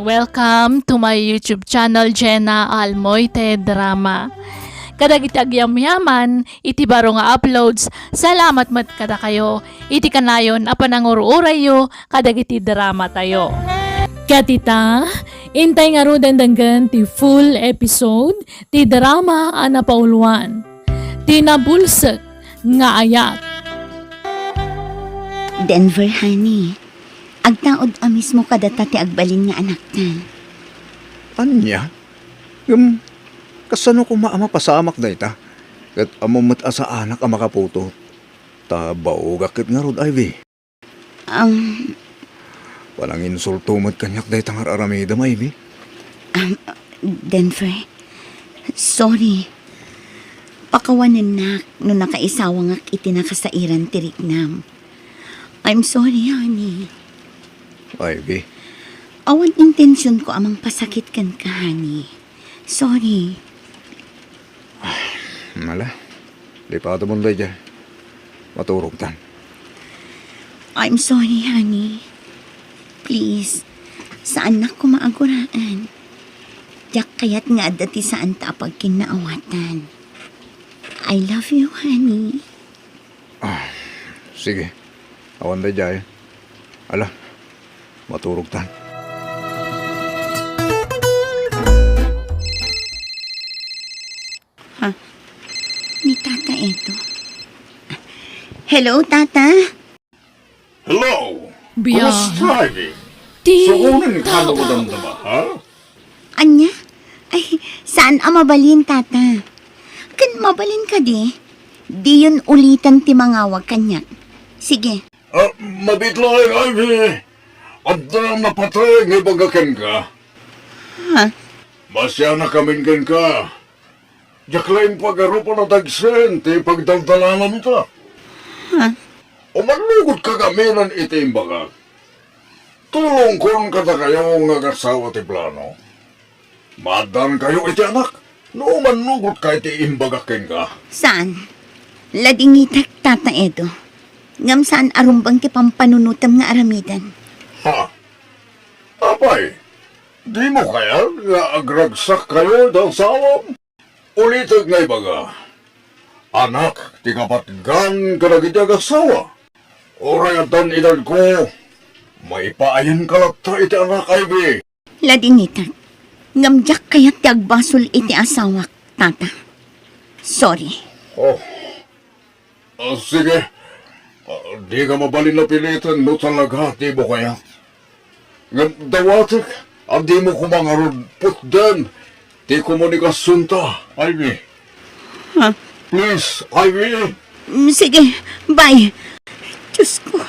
Welcome to my YouTube channel, Jena Almoite Drama. Kadagiti agyam-yaman, iti baro nga uploads, salamat mat kada kayo, iti kanayon apanangururay yo, kadagiti drama tayo. Katita, intay nga ro dandanggan ti full episode, ti drama anapauluan, ti nabulsek nga ayat. Denver, honey. Agtaod amis mo kadata ti agbalin nga anak na. Anya? Kasano ko maama pasamak da ita? Kat amamat asa anak ang makaputo. Tabaw gakit nga rod, Ivy. Walang insulto mat kanyak da itang aramida, Ivy. Denver, sorry. Pakawanan nak no nakaisawa nga itinakasairan ti Rignam. I'm sorry, honey. Ivy. Awan intensyon ko amang pasakit kan ka, honey. Sorry. Mala. Lipado mo dyan. Maturog tan. I'm sorry, honey. Please, saan na ko maaguraan? Yak kaya't nga dati saan ta pagkinaawatan. I love you, honey. Sige. Awan da dyan. Ala. Maturog tan. Ni tata ito. Hello, tata? Hello! BIAG Kumusta, Ivy? Ti Sukunin ka Tao. mo damdama, ha? Anya? Ay, saan ang mabalin, tata? Kan mabalin ka di? Di yun ulitan ti mangawag kanyak. Sige. Mabitlaing, Ivy! At na napatay ng ibagakan ka. Ha? Masya na kamingan ka. Jaklain pag-arupa na tagsen, ti pagdaldalanan ta. Ha? O maglugot ka kaminan iti imbagak. Tulong kon kada kayo nga kasawa ti plano. Madan kayo iti anak. No manugot ka iti imbagakin ka. Saan? Ladingitak, tata Edo. Ngam saan arumbang ti pampanunutam nga aramidan? Ha? Apay, di mo kaya nga agragsak kayo daw sawam? Ulitig nga ibaga. Anak, ti kapatgan ka na kitag asawa. Orayatan edad ko, may paayan ka lakta iti anak, Ivy. Ladingitak. Ngam jak kaya't ti agbasol iti asawak, tata. Sorry. Sige. Di ka mabalin na pilitan no talaga, di mo kaya? Nga dawatik, di mo kumangarod putdan. Di komunikasyon ta, Ivy. Ha? Please, Ivy. Sige, bye. Diyos ko.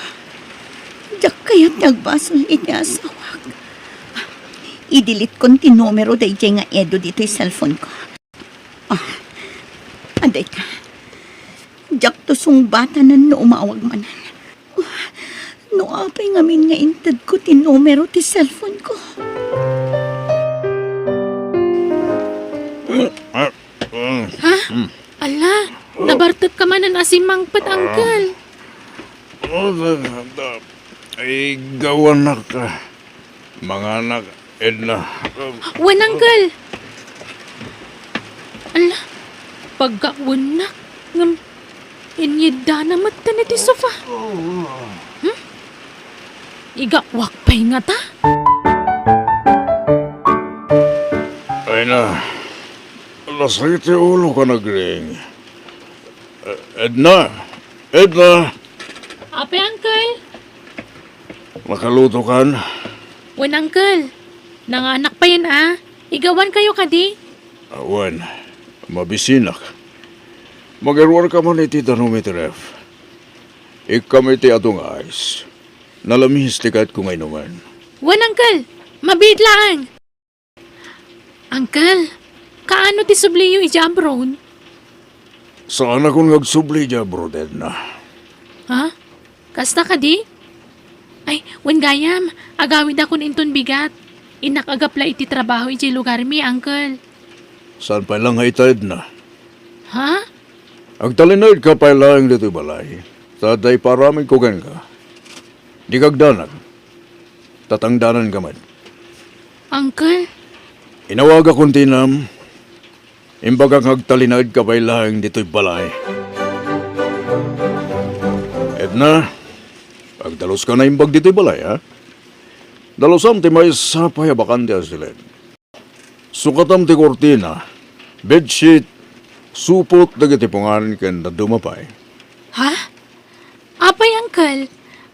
Jak kaya't ti agbasol iti asawak. I-delete kon ti numero day nga Edo dito yung cellphone ko. Anday ka. Jak to sung bata na no umawag manan. No apay ngamin nga intad ko ti numero ti cellphone ko. Ha? Ala, nabartot ka man ang asimang patanggal. Ay, gawan na ka. Mga anak, Edna. Wananggal. Ala, pagkawanak ngam inyida na mata na ti sofa. Igawak pa'y nga ta. Ay na. Lasakit yung ulo ka nagring. Edna! Edna! Ape, uncle. Makaluto kan? Wan, uncle. Nanganak pa yan, Igawan kayo kadi. Awan. Mabisinak. Mag-erwar ka man iti tanometer F. Ikam iti atong ice. Nalamis tikat kung inuman. Wan, uncle. Mabidlaan. Uncle, kaano ti subliyo ija abroad? Saan akong nagsubli dya, bro, Edna? Ha? Kasta ka di? Ay, wan gayam. Agawid akon inton bigat. Inakagapla iti trabaho iti lugar mi, uncle. Saan pa lang ita, Edna? Ha? Agtalinoid ka pa lang dito balay. Taday paraming kugan ka. Di kagdanag. Tatangdanan ka man. Uncle? Inawaga kong tinam, imbaga ngagtalinaid ka ba'y lahing dito'y balay. Edna, pagdalos ka na imbag dito'y balay, ha? Dalosam ti may sapay bakante asilid. Sukatam ti kortina, bedsheet, supot dagiti pungaran ken na dumapay. Ha? Apay, Uncle?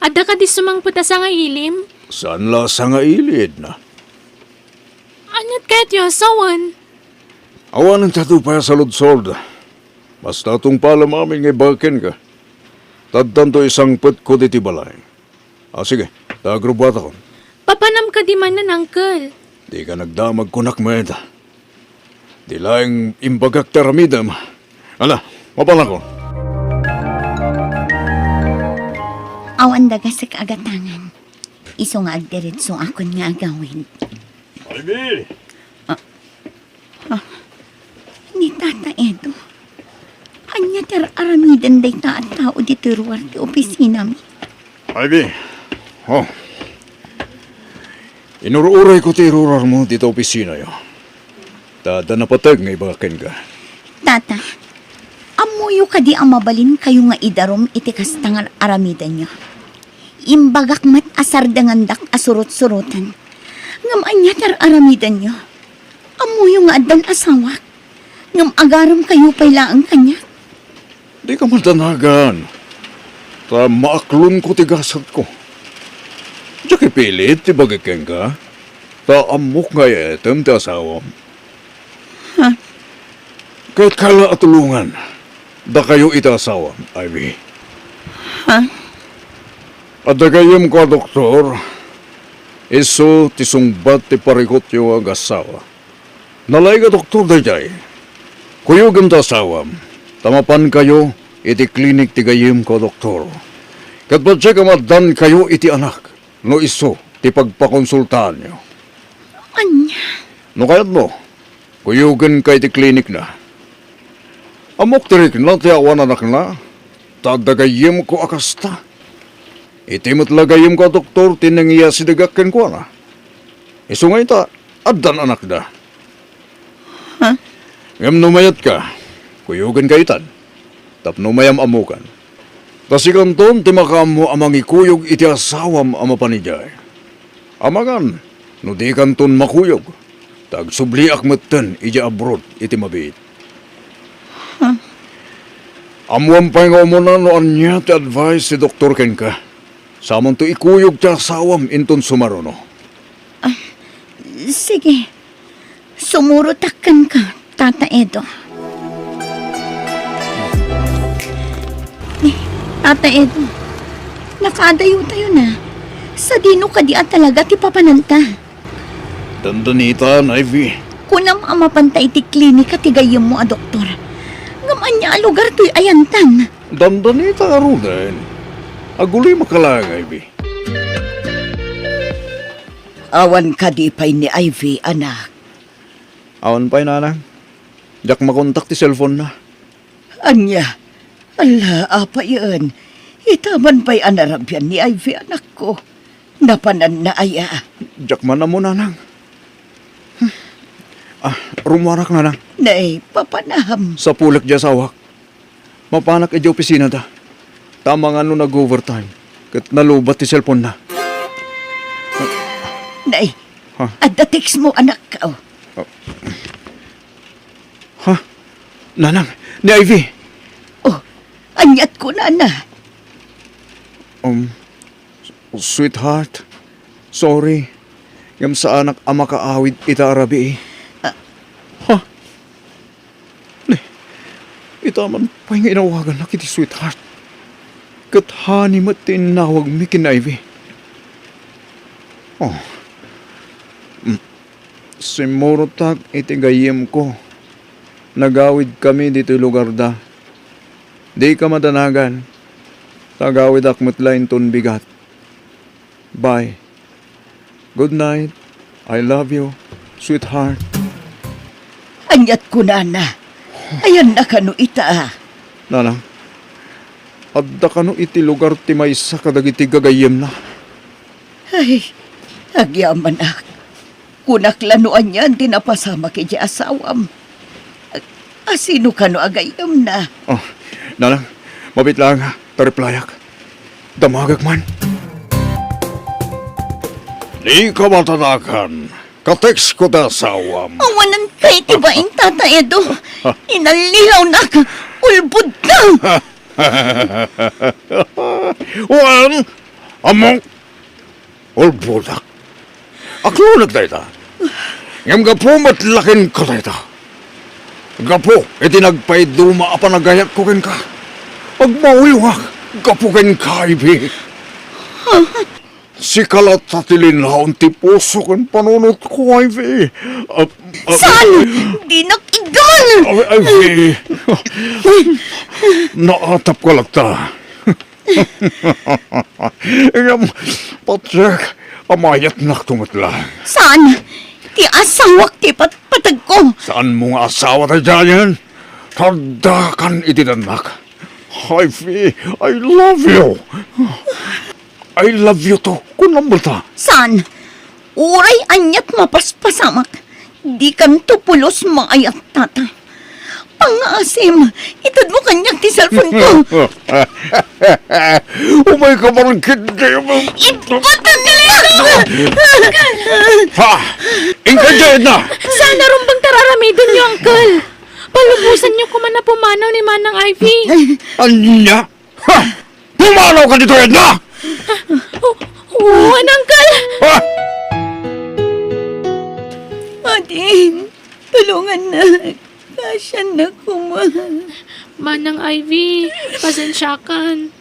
Ada ka di sumangputa sa nga ilim? Saan la sa nga ilid na? Anyat kahit yasawan? Awan ang tatupay sa ludsord. Basta itong pala mamin ngay bakin ka. Tadtan to isang pet ko diti balay. Sige, tagrubat ako. Papanam ka di manan, Uncle. Di ka nagdamag kunak meda. Di laing imbagak taramidam. Ala, mapala ko. Awan daga sa kaagatangan. Iso nga agdiretso akon nga agawin. Ivy! Ni Tata Edo. Anya ter aramidan day taat tao dito ruwar ti opisina mi. Ivy! Oh. Inururay ko ti irurar mo dito opisina yo. Tada napatag ngay bakin ka. Tata, amuyo ka di ang mabalin kayo nga idarom iti kastangan aramidan nyo. Imbagak mat asar dangandak asurot-surotan. Ngam anya ter aramidan nyo. Amuyo nga adan asawak. Ngam agaram kayo pailaan kanya. Di ka matanagan. Ta maaklon ko ti gasat ko. Diya kipilit ti bagiken ka. Ta amok nga etem ti asawam. Ha? Kahit kala at tulungan. Da kayo iti asawam, Ivy. Ha? At da kayong ko, doktor. Iso ti sungbat ti parikot yung ag asawa. Nalay ka, doktor, dayjay. Kuyugam ta asawam. Tamapan kayo iti klinik ti gayim ko, doktor. Kat ba siya kamadan kayo iti anak. No iso ti pagpakonsultahan nyo. Anya? No kayat mo, kuyugan kay ti klinik na. Amok tirik na ti awan anak na. Tadagayim ko akasta. Itimot lagayim ko, doktor, tinangiya si dagakken ko na. Iso nga ita, adan anak da. Ha? Ngam numayat ka, kuyugan ka itan. Tap numayam amukan. Tasikanton, timakam mo amang ikuyog iti asawam ama panijay. Amagan, no di kanton makuyog. Tag subliak metten iti abroad iti mabit. Amuam pa'y nga umuna no anya ti advice si Dr. Ken ka. Samon to ikuyog ti asawam inton sumarono. Sige. Sumurutakkan ka, Tata Edo. Tata Edo, nakadayo tayo na. Sa dino ka di at talaga ti papananta. Dandanitan, Ivy. Kunam ang mapantay ti klinika ti gayem mo a doktor. Ngaman niya a lugar to'y ayantan. Dandanita arudan. Aguloy makalang, Ivy. Awan ka di pa'y ni Ivy, anak. Awan pa'y nanang. Diyak makontak ti cellphone na. Anya, ala, apa yun? Itaman pa'y anarabyan ni Ivy, anak ko. Napanan na aya. Diyak man na mo, nanang. Rumarak nanang. Nay, papanaham. Sa pulak dya sawak. Mapanak edi opisina da. Tama nga no nag-overtime. Kat nalubat ti cellphone na. Nay, Ha? adda text mo, anak ka. Oh. Ha? Nanang, ni Ivy. Oh, anyat ko na na. Sweetheart, sorry. Ngam sa anak ama kaawid ita arabi eh. Ha? Itaman pa yung inawagan na kiti sweetheart. Kathani mat tinawag mi kin Ivy. Oh. Simuro tag itigayim ko. Nagawid kami dito lugar da. Di ka madanagan. Tagawid akmatlain ton bigat. Bye. Good night. I love you, sweetheart. Anyat ko na na. Ayan na kano ita. Nanang, adda ka no iti lugar ti may sa kadagiti gagayem na. Ay, agyaman ak. kunaklanuan yan, tinapasama kay di asawam. Asino ka no agayam na? Oh, nanang, mabit lang, tariplayak. Damagag man. Di ka matanakan. Kateks ko da sawam. Awanan kay tibaing Tata Edo. Inalilaw na ka. Ulbud ka. Wan, among, ulbudak. Aklo nagdayta. Ngam gapo matlakin ko dayta. Gapo, iti nagpaiduma apa nagayat ko ken ka. Agmawiwak, gapo ken ka, ibi. Si kalat tatilin laon ti puso ken panunot ko, ibi. Saan? Di nakigan. Ibi, naatap ko lang ta. Ngam, patrek, amayat na tumatla. Saan? Ti asawak ti patpatag ko. Saan mo nga asawa tayo dyan? Tadakan itinanak. Ivy, I love you. I love you to. Kunambal ta. Saan? Uray anyat mapaspasamak. Di kan tupulos maayat tata. Pangasim, itad mo kanyak ti cellphone ko. Umay ka marangkit kayo mo. Ibatan nila! Ha! Ingkad dyan na! Sana rumbang tararamidin niyo, Uncle. Palubusan niyo kuman na pumanaw ni Manang Ivy. Anya? Ha! Pumanaw ka dito, Edna! Oo, Uncle. Ha! Ading, tulungan na. Kasya na kuma. Manang Ivy, pasensyakan.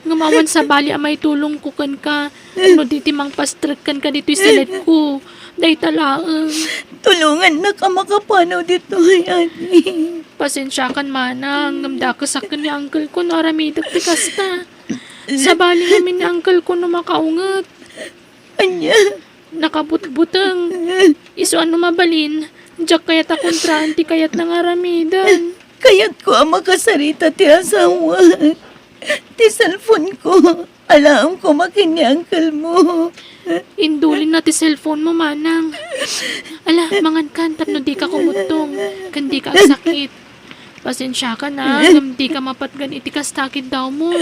Ngumawan sa bali amay tulong ko kan ka. Ano diti mang pastrek kan ka dito silet ko. Day talaang. Tulungan na ka makapanaw dito, Ate. Pasensyakan manang. Namda ka sa ni uncle ko no aramidak ti kasta. Sa bali namin ni uncle ko no makaungat. Anya, Nakabutbutang. Iso ano mabalin. Diyak kayat akong tranti kayat ng aramidan. kaya't ko ang makasarita ti asawa. Ti cellphone ko. Alam ko makin ni uncle mo. Indulin na ti cellphone mo, manang. Ala, mangan kan, tapno di ka kumutong. Kan di ka sakit. Pasensya ka na, ngam di ka mapatgan iti kastakid daw mo.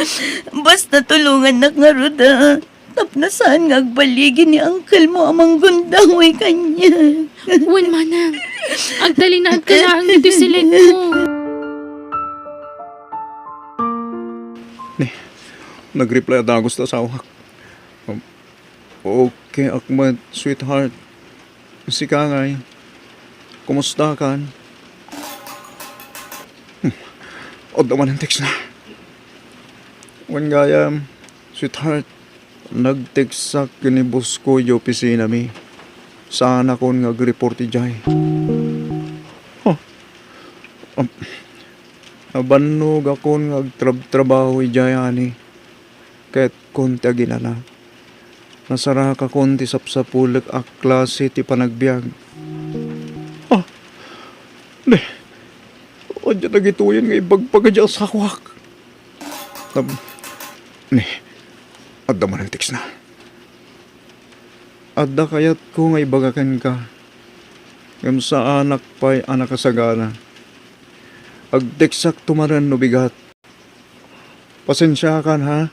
Basta tulungan na nga ruda. Tapna saan nga agbaligin ni uncle mo amang gundahoy kanya. Uwan, manang. Agdali na at kalaang iti sileg mo. Nag-reply at agos ta sa awak. Okay, Akmat, sweetheart. Si Kangay. Kumusta ka? O naman ang text na. Wan gaya, sweetheart. Nag-text sa kinibus ko yung opisina mi. Sana ko nag-report ijay. Abanog ako nag-trabaho ijay ani. Kahit konti ginala. Nasara ka konti sapsapulak ak klase ti panagbiag. Ne. O dyan nagituyan nga ibagpagadya sa kwak. Ne. Adda man ang text na. Adda kayat ko nga ibagakan ka. Ngam sa anak pa'y anak kasagana. Agteksak tumaran no bigat. Pasensya kan ha.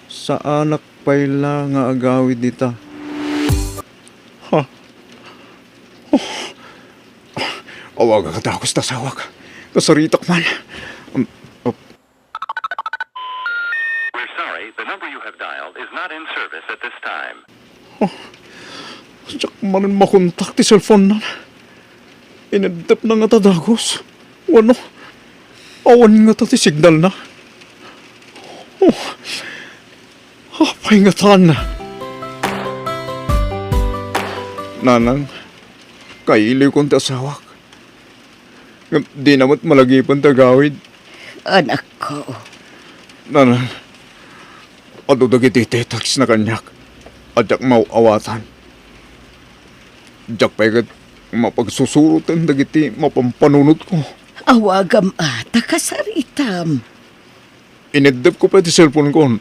Sa anak pa'y la nga agawid dita. Ha? Awag ka takos ta sawak. Kasaritak man. We're sorry, the number you have dialed is not in service at this time. Siyak manin makontak ti cellphone na. Inedep na nga tadagos. Wano? Awan nga ta ti signal na. Hapay nga taan na. Nanang, kailiw kong tasawak. Di namat malagi pang tagawid. Anak ko, Nanang, adudagi ti tetex na kanyak. Adyak mauawatan. Adyak paigat mapagsusurutan dagiti mapampanunot ko. awagam ata kasaritam. Inedep ko pa ti cellphone ko.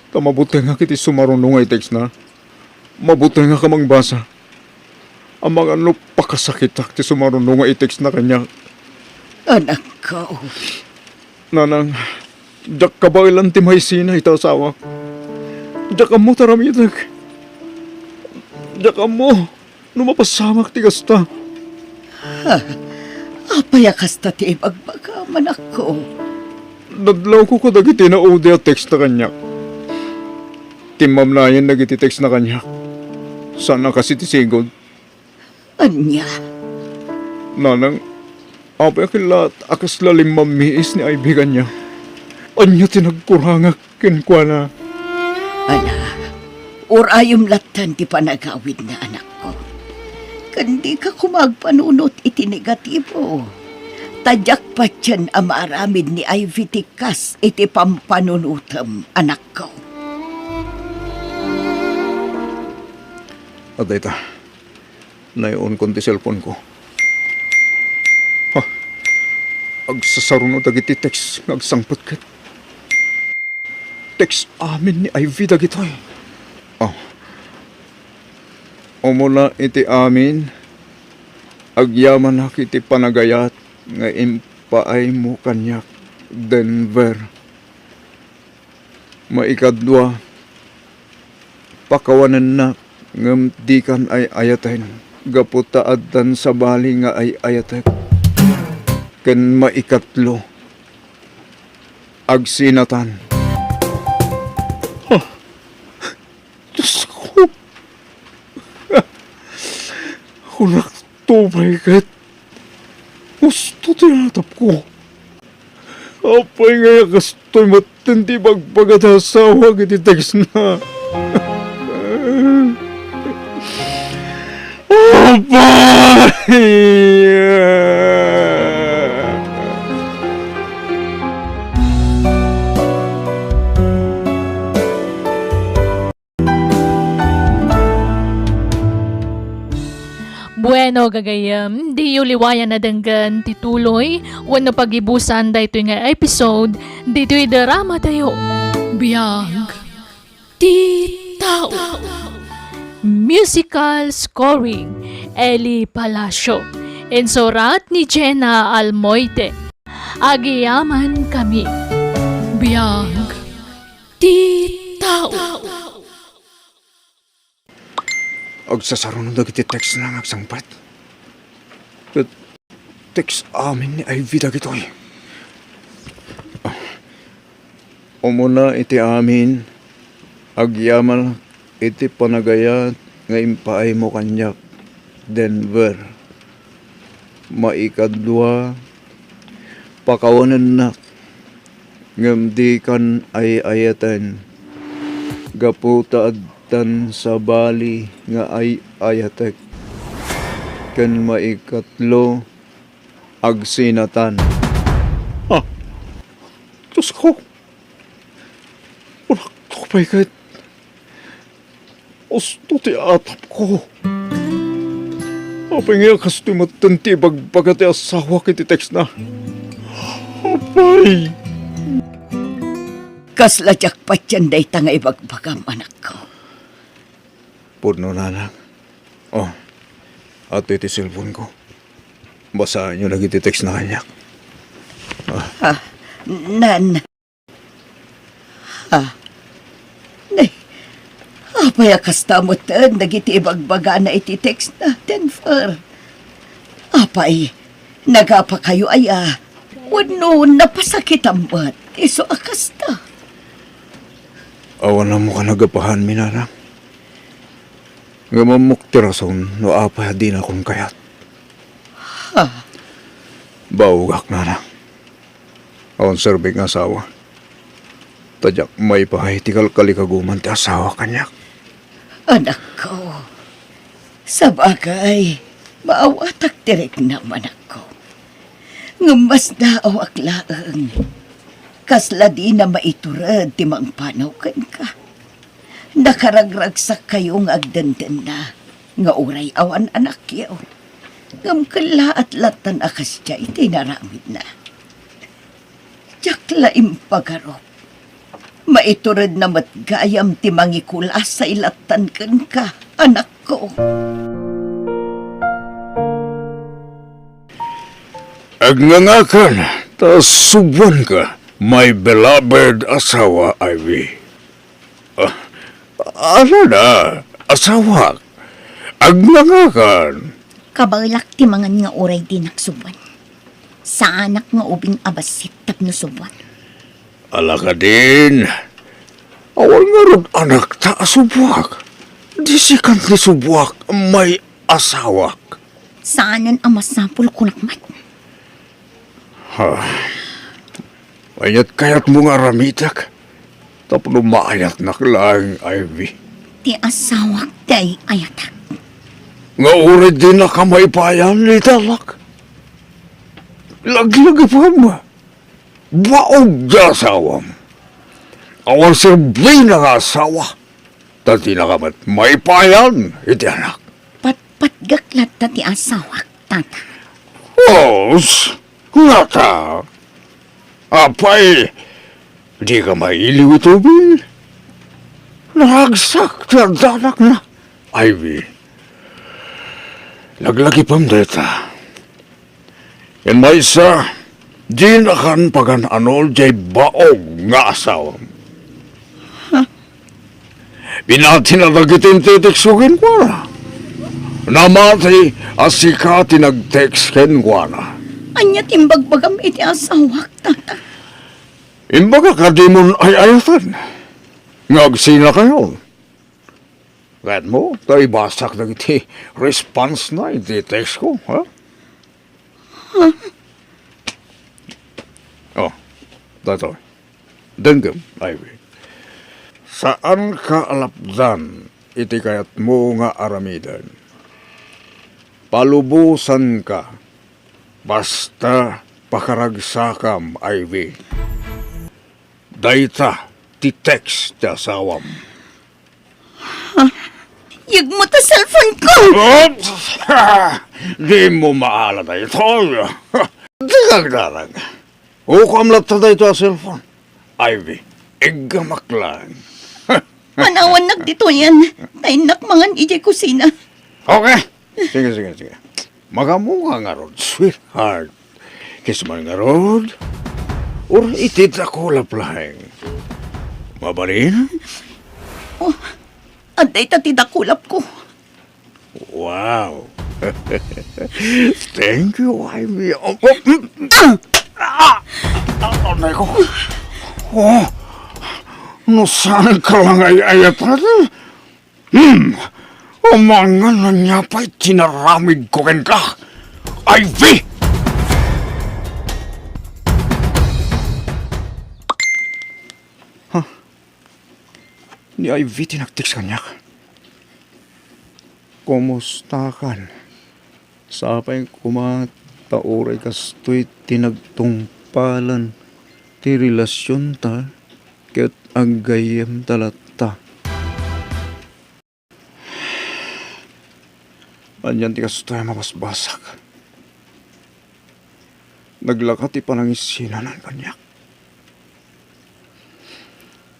Mabuti nga kiti sumarunong ay text na. Mabuti nga ka mangbasa. Ang mga pakasakit ti sumarunong nga i-text na kanya. Anak ko, Nanang, jak ka ba ilan ti may sina ito asawa? Jak mo taramidag. Jak mo, numapasamak ti gasta. apaya kasta ti ibagbagaman ako. Dadlaw ko dagiti na ode at text na kanya. Timam na yan dagiti text na kanya. Sana kasi ti sigod. Anya, Nanang, apay akilat akas lalim mamiis ni aibigan niya. Anya tinagkurangak kinkwa na. ana, urayom latan ti panagawid na anak ko. Kandi ka kumagpanunot iti negatibo. Tadyak pa tiyan ang maaramid ni Ivy Tikas iti pampanunutam, anak ko. At ita, nayon kon ti cellphone ko. Ha, agsasarunod dagiti text ngagsangpot kat. Text amin ni Ivy dagitoy. Oh. Umula iti amin, agyaman na kiti panagayat nga impaay mo kanyak Denver. Maikadwa, pakawanan na ngem di kan ay ayaten, gaputa addan sa bali nga ay ayatek. Ken maikatlo, agsinatan. Diyos ko, kunak tubay kat. Gusto tinatap ko. Apay nga kastoy matindi magpagatasawa kiti text na. Bueno, gagayam, di uliwayan na danggan tituloy, wano pagibusan da ito nga episode, dito drama tayo. Biag Ti Tao. Musical scoring, Eli Palacio. Ensorat ni Jena Almoite. Agiyaman kami. Biag Ti Tao. Agsasarunod dagiti text na ngagsangpat. Text amin ni Ivy dagitoy. Umuna iti amin, agyaman iti panagayat nga impaay mo kanyak Denver. Maikadwa, pakawanan na ngem di kan ay ayatan. Gaputa addan sa bali nga ay ayatek. Ken maikatlo, agsinatan. Ah, Diyos ko. Walang tupay kahit gusto ti atap ko. Apay nga kasto'y matanti bagpagati asawa kiti text na. Apay! Kasladyak pa tiyan day nga ibagbagam, anak ko. Purno nanak. Oh, ato iti cellphone ko. Basahan nyo lagi ti text na kanyak. Nan. Nay, apaya kastamutan, nagiti ibagbaga na iti text na, Denver. Apay, nagapa kayo aya. Wano, napasakit ang bat. Iso akasta. Awan na mo ka nagapahan, minarang. Nga mamukti rason, no apay din akong kayat. Baugak na lang. Awan serbik nga asawa. Tadyak may pahay tikal kalikaguman ti asawa kanyak. Anak ko, sa bagay, maawatak direk naman ako. Ngumas na awak laang. Kasla di na maiturad ti mang panaw kan ka. Nakaragragsak kayong agdandan na. Nga uray awan anak yaw. Ngam kala at latan akas siya iti naramid na. Jakla impagarop. Maiturad na matgayam ti mangikulas sa ilatan kan ka, anak ko. Agngangakan, ta subuan ka, my beloved asawa, Ivy. Ano na, asawa? Agngangakan. Kabalak ti mangan nga oray din naksuban. Sa anak nga ubing abasit tapno suban. Ala ka din. Awal nga ron anak ta asubwak. Di sikan ni subwak may asawak. Saanan ang masapul kunakmat? Ayat kayat mo nga ramitak. Tapno maayat na lang, Ivy. Ti asawak day ayatak. Nga urid din na kamaypayan ni talak. Lagi-lagi pa mo. Baog di asawam. Awal serbi na nga asawa. Tati na kamat maypayan, iti anak. Patgaklat ta ti asawak, tata. Os, nga ta. Apay, di ka mailiw ito, Bill. Nahagsak na danak na. Ivy. Laglagi pang deta. Yan may isa, di na kan pagan anol jay baog nga asawam. Binati na nagitin titiksugin ko na. Namati asika tinag-text ken ko na. Anya timbagbagam iti asawak, tata. Imbaga ka di mo ay ayatan. Ngagsina kayo. Kahit mo, tayo basak na iti response na iti text ko, ha? Oh, dato. Denggam, Ivy. Saan ka alapdan iti kayat mo nga aramidan? Palubusan ka. Basta pakaragsakam, Ivy. Dayta, ti text ti asawam. Yag mo ta cellphone ko! Oops! Di mo maala na ito. Di kagdarag. Ukam lata na ito ang cellphone. Ivy, igamak lang. Manawan nagdito yan. Tainak mangan ijay kusina. Okay. Sige. Magamukha nga rod, sweetheart. Kisman nga rod. Or itit ako laplang. Mabalin? Aday ta tidakulap ko. Wow. Thank you, Ivy. Anay ko. Oh, no saan ka lang ay-ayat natin? Umangan na niya pa'y tinaramid ko ken ka. Ivy! Ni Ivy tinagtiks kanya. Kumusta kan? Sapay kumatauray kastoy tinagtungpalan ti relasyon ta ket agayem talata. Anyan ti kastoy mabasbasak. Naglakat ti panangisinan kanyak.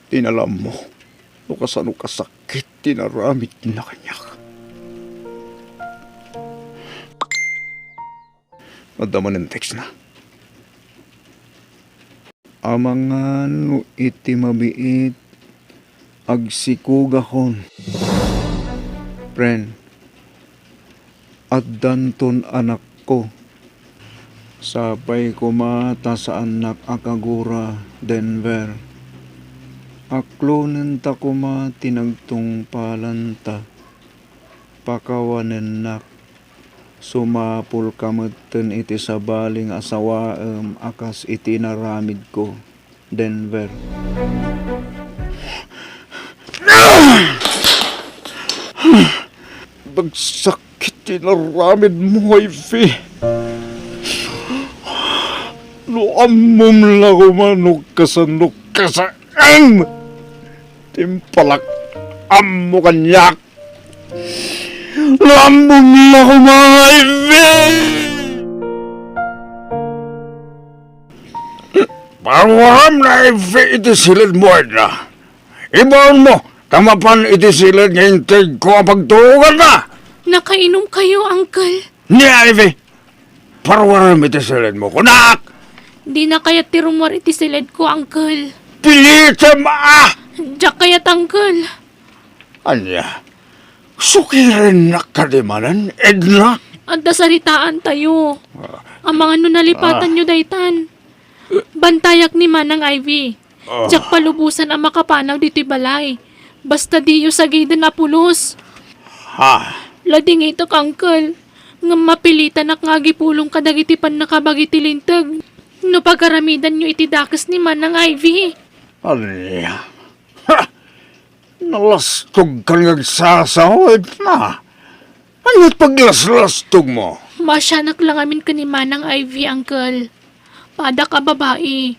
Tinalam mo. O kasano kasakit, tinaramit na kanyak. Nadaman ng text na. Amangan iti mabiit, agsikugahon. Friend, at danton anak ko. Sapay kumata sa anak akagura, Denver. Aklonen ta kuma tinagtung palanta. Pakawanen nak. Sumapul kamutten iti sabaling asawaem akas iti naramid ko. Denver. Bagsakit tinaramid mo, Ivy. Luamom la kumanok kasanok kasaan. Timpalak amo kanyak. Luamom la kumanok, Ivy. Pawam na, Ivy, iti silid mo na. Ibaon mo, tamapan iti silid nga integ ko ang pagtuugan na. Nakainom kayo, Uncle. Ni Ivy, parwaran mi tisilid mo, kunak! Di na kayat ti rumor iti silid ko, Uncle. Pilita ma! Diyak kayat, Uncle. Anya, sukirin na kadimanan, Edna? At dasaritaan tayo. Ang mga nunalipatan nyo, daytan. Bantayak ni Manang Ivy. Diyak palubusan ang makapanaw dito'y balay. Basta di yung sagida na pulos. Ha? Lading ito, Uncle. Nga mapilitan ak nga gipulong kadagiti pan nakabagiti lintag. No pagkaramidan nyo iti dakas ni Manang Ivy. Anya? Ha? Nalastog ka nagsasawid na. Ano't paglaslastog mo? Masyanak lang amin ka ni Manang Ivy, Uncle. Pada ka babae.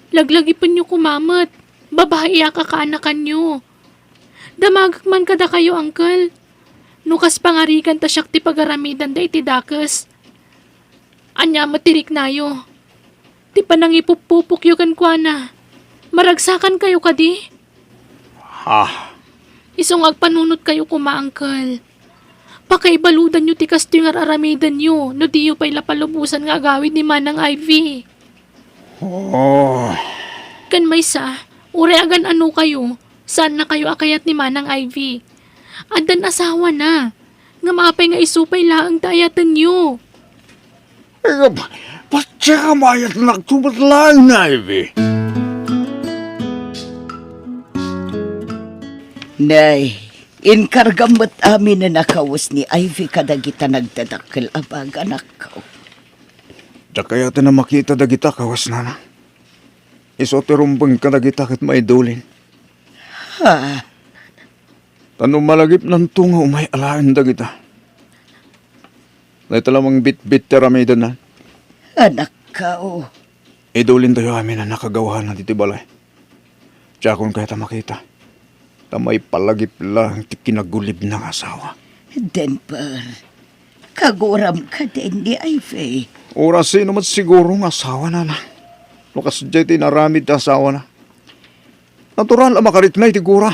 Laglagi pa nyo kumamat. Babae akakaanakan nyo. Damagak man kada kayo, Uncle. Nukas pangarigan ta siyak ti pagaramidan da iti dakas. Anya matirik nayo. Ti panang ipupupuk yu kan kwa na. Maragsakan kayo kadi. Ha? Isong agpanunot kayo kuma, Uncle. Pakaibaludan nyo ti kasto yung aramidan nyo. No di yu pa'y lapalubusan nga agawid ni Manang Ivy. Oh, Kan may sa, ure agan ano kayo. Saan na kayo akayat ni Manang Ivy? Adan asawa na. Nga maapay nga isupay laang tayatan nyo. patya ka mayat nagtubat lang na, Ivy. Nay, inkargamot amin na nakawas ni Ivy kadagita nagdadakkel abag anak ko. Da kaya na makita dagita kawas na na. Isoterumbang ka dagita kit maidulin. Ha? Tanong malagip ng tunga umay alaan dagita. Na ito lamang bit-bit teramidan na. Anak ka o. Idulin tayo amin na nakagawahan ng titibalay. Tiya kung kaya ta makita. Tamay palagip lang ti kinagulib ng asawa. Denver, kaguram ka din ni Ivy. Orasin naman siguro ng asawa na na. Lukas dyan tinaramid na asawa na. Natural ang makarit na itigura.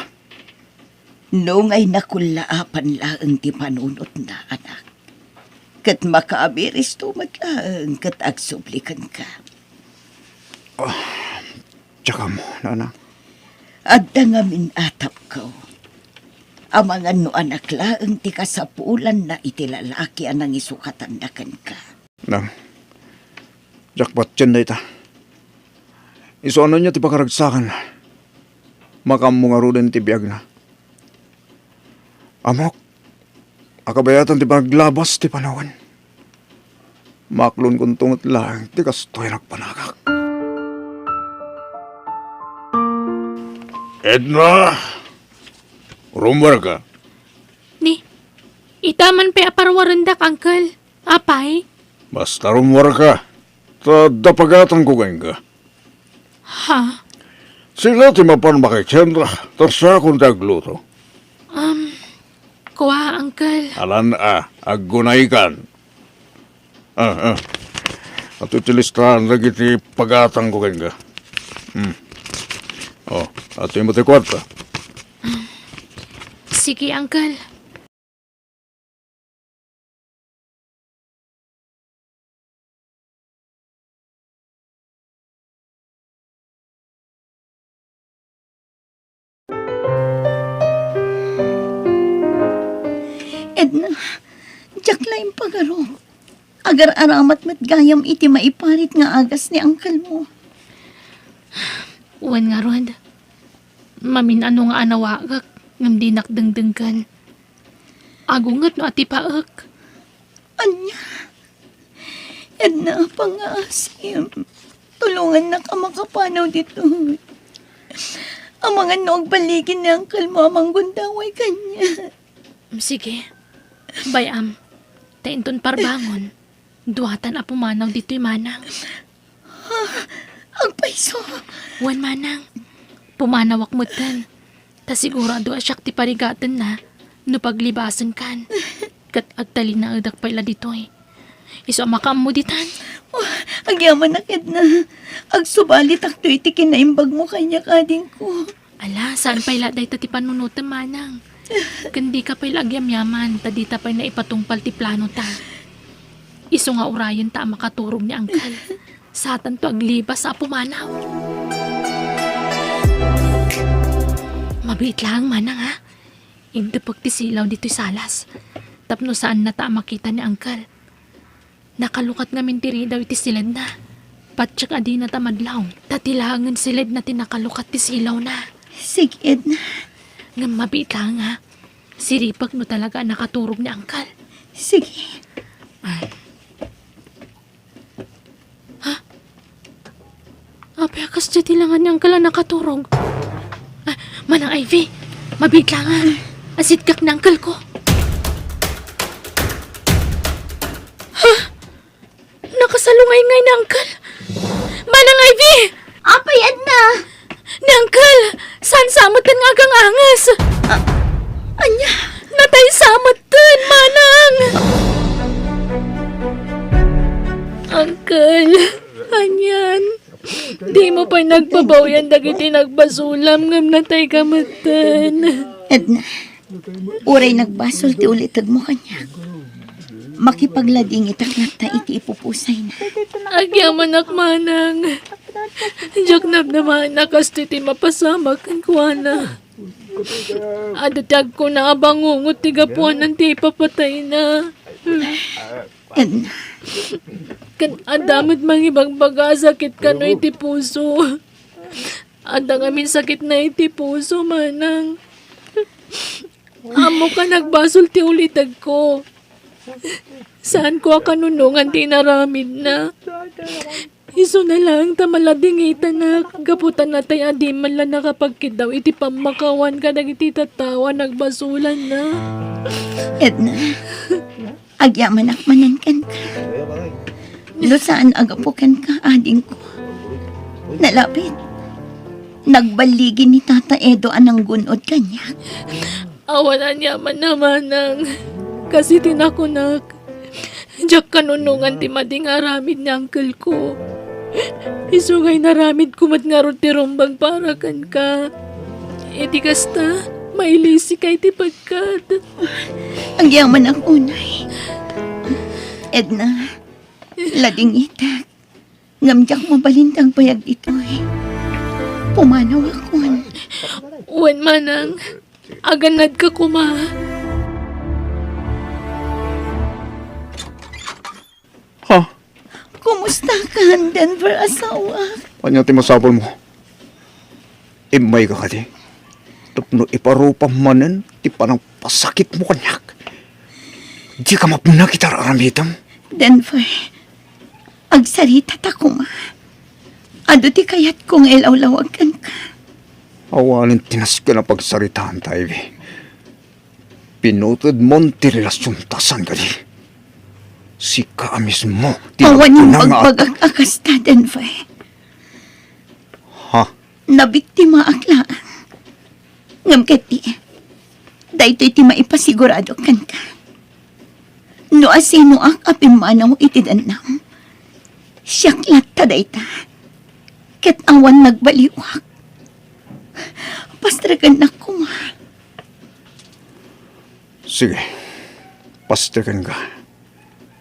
Noong ay nakulaapan laang ti panunot na anak. Kat makaabiris tumat laang kat agsublikan ka. Tsaka mo, nana. At dangamin atap ko. Amangan no anak laang ti kasapulan na itilalaki anang isukatan na ka. Nang, jackpot dyan na ita. Iso ano niya ti pakaragsakan. Makam mo nga rin ti biyag na. Amok, akabayatan ti paglabas ti panawan. Maklon kong tungot lang ti kastoy nagpanakak. Edna! Rumbar ka. Ni, itaman pa aparwarandak, Uncle. Apay? Basta rumbar ka. Ta dapagatan ko gayon ka. Ha? Sila ti mapan makikendra. Tarsa kong tagluto. Kuha, Uncle. Alan aggunay kan. At utilistrahan lagi ti pagatan ko gayon ka. Oh, at yung mati kwarta. Sige, Uncle. Edna, jak laing pagaro. Agar aramat met gayam iti maiparit nga agas ni angkal mo. Uwan nga, Rod. Mamin ano nga anawagak. Ngam di nakdengdengkan. Agungat no ati paak. Anya, Edna, pangasim. Tulungan na ka makapanaw dito. Ang mga noog baligin ni angkal mo amang gundaway kanya. Sige. Bayam. Tainton parbangon. Duhatan apumanaw dito'y manang. Ang paiso. Wan manang. Pumanawak mo tan. Ta sigurado asyak ti parigatan na. No paglibasan kan. Kat agtali na adak pa ila dito'y. Iso amakam mo ditan. Agyaman na Edna. Agsubalit akto iti kinaimbag mo kanya kading ko. Ala, saan pa ila day ti panunutan manang? Kandi ka pa ilagyam yaman. Tadita pa na ipatungpal ti plano ta. Iso nga urayan ta makaturog ni Angkal. Satan to agliba sa pumanaw. Mabait lang manang ha. Hindi pagtisilaw dito'y salas. Tapno saan na ta makita ni Angkal. Nakalukat nga mintiri daw iti silid na. Patsak adi na tamadlaw. Tatilangan silid na tinakalukat ti silaw na. Sige, Edna. Nga mabait lang ha. Siripag no talaga nakaturog ni Angkal. Sige. Apay akas dyan tilangan ni Angkal ang nakaturog. Manang Ivy, mabait lang ha. Asit kak na Angkal ko. Nakasalungay ngay ni Angkal. Manang Ivy! Apay, Edna! Ni Angkal! Saan samutan nga kang angas? Anya? Natay samutan, manang! Angkal, anyan. Di mo pa nagbabaw yan dagiti nagbasulam ngam natay kamatan. Edna, uray nagbasol ti ulitag mo kanya. Makipaglading itaklat ta iti ipupusay na. Agyaman manang. Jaknab naman nakastiti mapasamak kan kuwana. Adatag ko na abangungot ti gapuan ng ti papatay na. Edna, Kan adamit mangibang baga sakit ka no iti puso. Adang amin sakit na iti puso manang. Amo ka nagbasol ti ulitag ko. Saan ko kanunungan ti naramid na. Iso na lang tamaladingitan na gaputan na tayo adi man lang nakapagkidaw iti pamakawan ka iti tatawa nagbasulan na. Edna, agyaman akmanan kan ka. No saan agapukan ka, ading ko. Nalapit. Nagbaligi ni Tata Edo anang gunod kanya. Awalan niya man naman ng kasi tinakunak. Diyak kanunungan ti mading aramid ni uncle ko. Isungay naramid kumat nga ron ti rumbang para kan ka. Iti kasta, mailisi kay ti pagkat. Ang yaman ang unay. Edna, lading itak. Ngamjak mabalintang payag ito'y. Pumanaw akon. Uwan manang, aganad ka kuma. Ha? Kumusta ka, Denver asawa? Anya ti masapol mo? Imay ka kadi. Tapno iparupang manen, ti panang pasakit mo kanyak. Di ka mapinakitar aramitam. Denver, agsarita ta kuma. Ado ti kayat kong elawlawagan ka. Awanin tinas ka na pagsaritaan tayo. Pinutod mon ti relasyon tasan kadi. Si ka mismo. Awan yung tinapinang pagbagag-akas ta, Denver. Ha? Nabiktima aklaan. Ngam kati, dahito iti maipasigurado kan ka. No asino ang apimanaw iti danam. Siyaklat ta dayta. Ket awan nagbaliwak. Pastragan na kuma. Sige. Pastikan ka.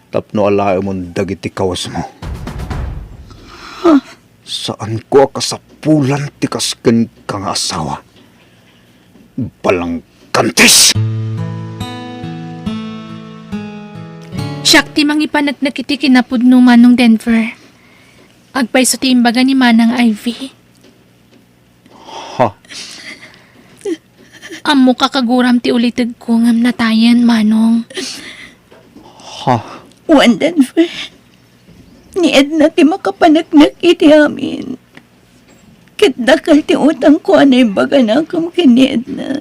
Tapno alayo mong dagiti kawas mo. Saan ko kasapulan tikasken kang asawa? Balang kantis! Siyak ti mangipanag nakiti kinapudno manong Denver. Agpay sa timbaga ni Manang Ivy. Ha? Amo kakaguram ti ulitid ko ngam natayan manong. Ha? Wan, Denver. Ni Edna ti makapanagnak iti amin. Ket dakal ti utang ko anay baga na kam kini Edna.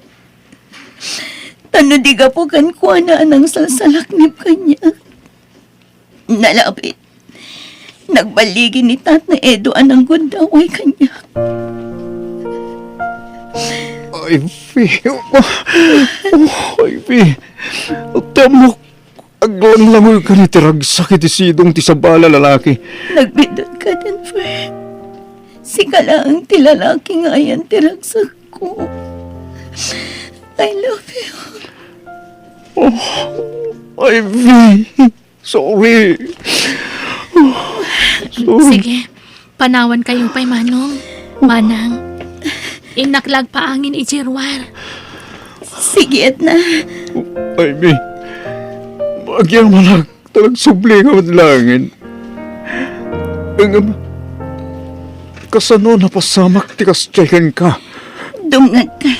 Tano di ka po kan ko na anang salsalaknip kanya. Nalapit. Nagbaligi ni Tata Edo anang gundaway kanya. Ivy. Ivy. Tamo. Aglang-langoy ka ni tirag sakit isidong ti sabala lalaki. Nagbidot ka, Denver. Si lang ti lalaki nga yan tiragsak ko. I love you. Ivy. Sorry. Sige, panawan kayong pay manong. Manang, inaklag paangin ijirwar. Sige na. Ay, mi. Magyang malag. Talag subli nga madlangin. Ang kasano na pasamak ti kastyakan ka. Dungag ka.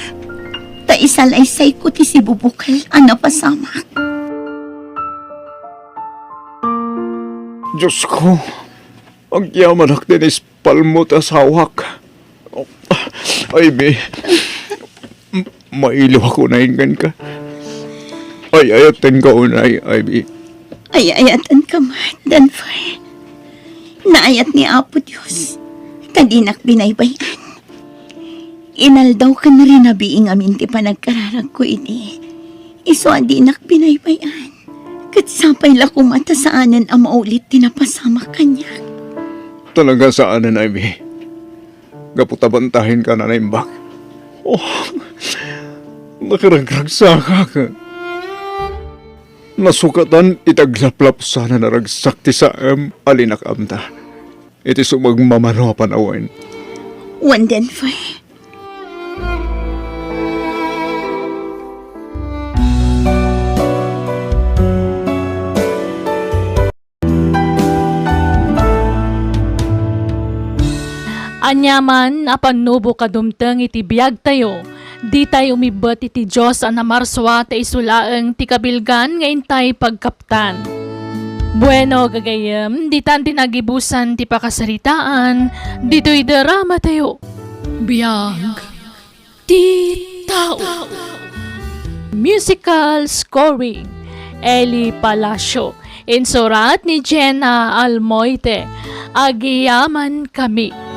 Ta isalaysay ko ti si bubukal. Ano pasamak? Diyos ko. Ang yaman ak din is palmot asawak. Ay, mi. Mailiw ako na ingan ka. Ay, ayatin ka unay, ay, mi. Ay ayatan ka man, Danfar. Naayat ni Apo Diyos. Kadinak binaybayan. Inaldaw ka na rin na biing amin ti panagkararag ko ini. Iso adinak binaybayan. Katsapay la kumata saanan ang maulit tinapasama kanya. Talaga saanan, ay, mi. Gaputabantahin ka na naimbak. Oh, nakaragragsaka ka. Nasukatan itaglaplap sana naragsak ti saam alinak amta. Iti sumagmamano panawan. One Danfar. Anyaman, apanubo kadumteng iti biyag tayo. Di tayo umibot iti Diyos ang namarswa ta isulaeng ti kabilgan nga intay pagkaptan. Bueno, gagayem, di tan tinagibusan ti pakasaritaan, dito'y drama tayo. Biyag Ti Tao. Musical scoring, Eli Palacio. Insurat ni Jena Almoite. Agiyaman kami.